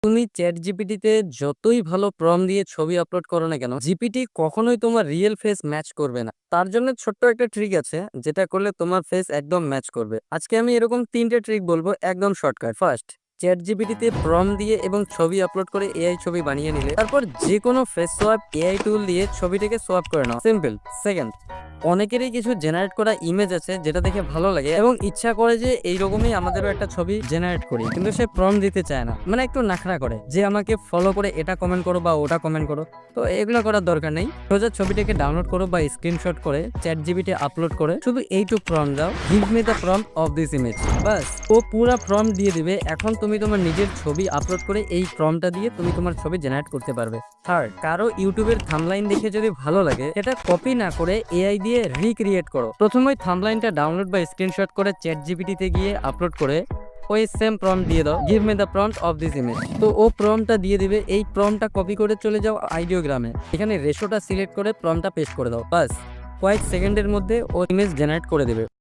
তুমি চ্যাট জিপিটিতে যতই ভালো প্রম্পট দিয়ে ছবি আপলোড করো না কেন, জিপিটি কখনোই তোমার রিয়েল ফেস ম্যাচ করবে না। তার জন্য ছোট্ট একটা ট্রিক আছে, যেটা করলে তোমার ফেস একদম ম্যাচ করবে। আজকে আমি এরকম 3টে ট্রিক বলবো, একদম শর্টকাট। ফার্স্ট, চ্যাট জিপিটিতে প্রম্পট দিয়ে এবং ছবি আপলোড করে এআই ছবি বানিয়ে নিলে, তারপর যে কোনো ফেস সোয়াপ এআই টুল দিয়ে ছবিটাকে সোয়াপ করে নাও, সিম্পল। সেকেন্ড, অনেকেরই কিছু জেনারেট করা ইমেজ আছে যেটা দেখে ভালো লাগে এবং ইচ্ছা করে যে এইরকমই আমাদেরও একটা ছবি জেনারেট করি, কিন্তু সে প্রম্পট দিতে চায় না, মানে একটু নাখরা করে যে আমাকে ফলো করে এটা কমেন্ট করো বা ওটা কমেন্ট করো। তো এগুলো করার দরকার নেই, সোজা ছবিটাকে ডাউনলোড করো বা স্ক্রিনশট করে চ্যাট জিপিটি আপলোড করে শুধু এইটুক প্রম্পট দাও, give me the prompt of this image, বাস ও পুরা প্রম্পট দিয়ে দিবে। এখন তুমি তোমার নিজের ছবি আপলোড করে এই প্রম্পটটা দিয়ে তুমি তোমার ছবি জেনারেট করতে পারবে। থার্ড, কারো ইউটিউবের থাম্বলাইন দেখে যদি ভালো লাগে, সেটা কপি না করে এআই দিয়ে রিক্রিয়েট করো। প্রথমে থাম্বলাইনটা ডাউনলোড বা স্ক্রিনশট করে চ্যাট জিপিটিতে গিয়ে আপলোড করে ওই সেম প্রম্পট দিয়ে দাও, give me the prompt of this image. তো ও প্রম্পটটা দিয়ে দিবে। এই প্রম্পটটা কপি করে চলে যাও আইডিওগ্রামে, এখানে রেশোটা সিলেক্ট করে প্রম্পটটা পেস্ট করে দাও, বাস কয়েক সেকেন্ডের মধ্যে ও ইমেজ জেনারেট করে দেবে।